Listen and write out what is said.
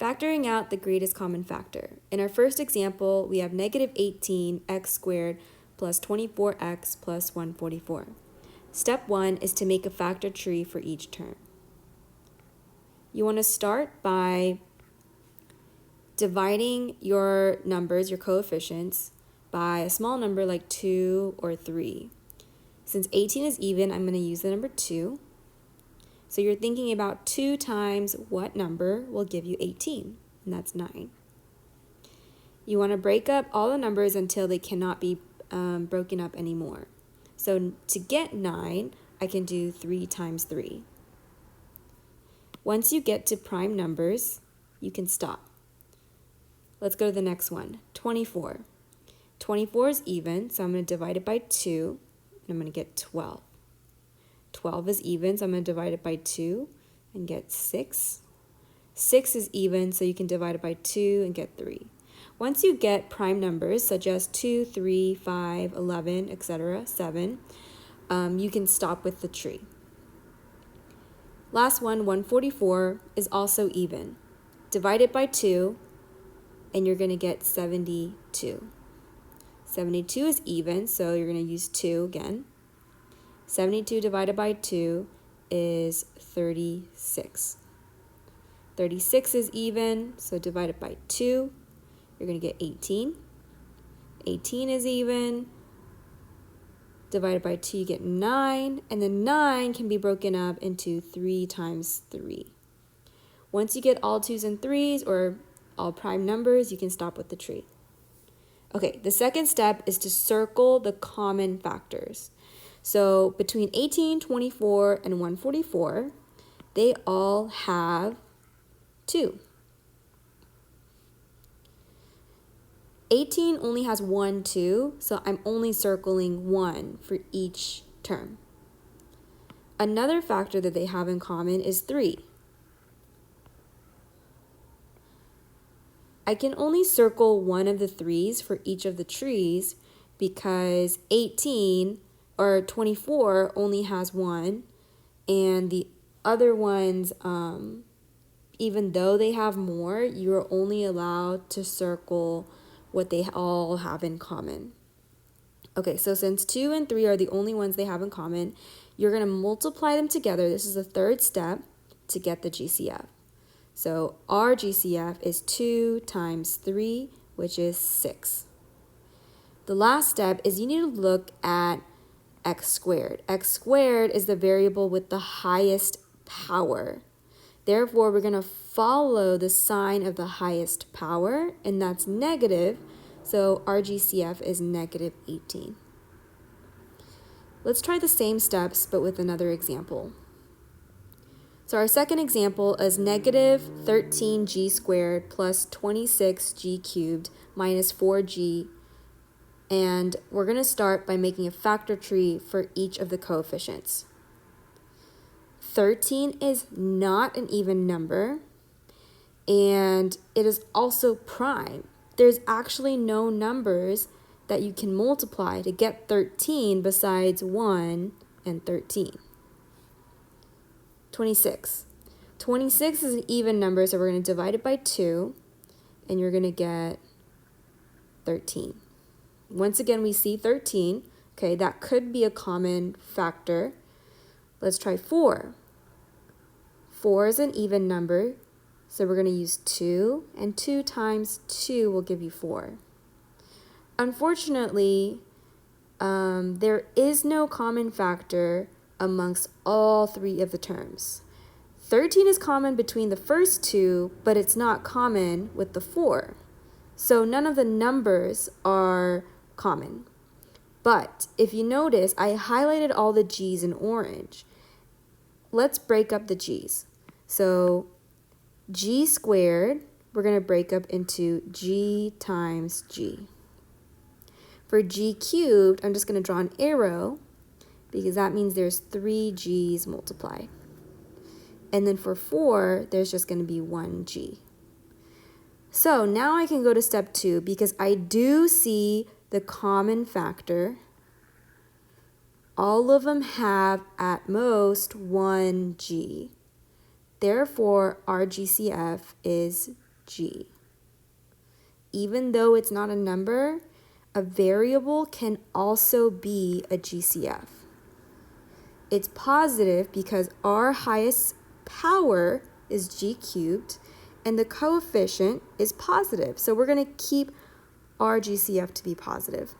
Factoring out the greatest common factor. In our first example, we have negative 18x squared plus 24x plus 144. Step 1 is to make a factor tree for each term. You want to start by dividing your numbers, your coefficients, by a small number like 2 or 3. Since 18 is even, I'm going to use the number 2. So you're thinking about 2 times what number will give you 18, and that's 9. You want to break up all the numbers until they cannot be broken up anymore. So to get 9, I can do 3 times 3. Once you get to prime numbers, you can stop. Let's go to the next one, 24. 24 is even, so I'm going to divide it by 2, and I'm going to get 12. 12 is even, so I'm going to divide it by 2 and get 6. 6 is even, so you can divide it by 2 and get 3. Once you get prime numbers, such as 2, 3, 5, 11, etc., 7, you can stop with the tree. Last one, 144, is also even. Divide it by 2, and you're going to get 72. 72 is even, so you're going to use 2 again. 72 divided by 2 is 36. 36 is even, so divide it by 2, you're going to get 18. 18 is even, divided by 2, you get 9, and then 9 can be broken up into 3 times 3. Once you get all 2s and 3s, or all prime numbers, you can stop with the tree. Okay, the second step is to circle the common factors. So between 18, 24, and 144, they all have 2. 18 only has 1, 2, so I'm only circling 1 for each term. Another factor that they have in common is 3. I can only circle one of the 3s for each of the trees because 18 or 24 only has 1, and the other ones, even though they have more, you're only allowed to circle what they all have in common. Okay, so since 2 and 3 are the only ones they have in common, you're going to multiply them together. This is the third step to get the GCF. So our GCF is 2 times 3, which is 6. The last step is you need to look at x squared. X squared is the variable with the highest power. Therefore, we're going to follow the sign of the highest power, and that's negative, so our GCF is negative 18. Let's try the same steps, but with another example. So our second example is negative 13g squared plus 26g cubed minus 4g, and we're going to start by making a factor tree for each of the coefficients. 13 is not an even number, and it is also prime. There's actually no numbers that you can multiply to get 13 besides 1 and 13. 26. 26 is an even number, so we're going to divide it by 2, and you're going to get 13. Once again, we see 13. Okay, that could be a common factor. Let's try 4. 4 is an even number, so we're going to use 2, and 2 times 2 will give you 4. Unfortunately, there is no common factor amongst all 3 of the terms. 13 is common between the first 2, but it's not common with the 4. So none of the numbers are common. But if you notice, I highlighted all the g's in orange. Let's break up the g's. So g squared, we're going to break up into g times g. For g cubed, I'm just going to draw an arrow because that means there's 3 g's multiplied. And then for 4, there's just going to be 1 g. So now I can go to step 2 because I do see the common factor. All of them have at most 1 g. Therefore, our GCF is g. Even though it's not a number, a variable can also be a GCF. It's positive because our highest power is g cubed, and the coefficient is positive. So we're going to keep our GCF to be positive.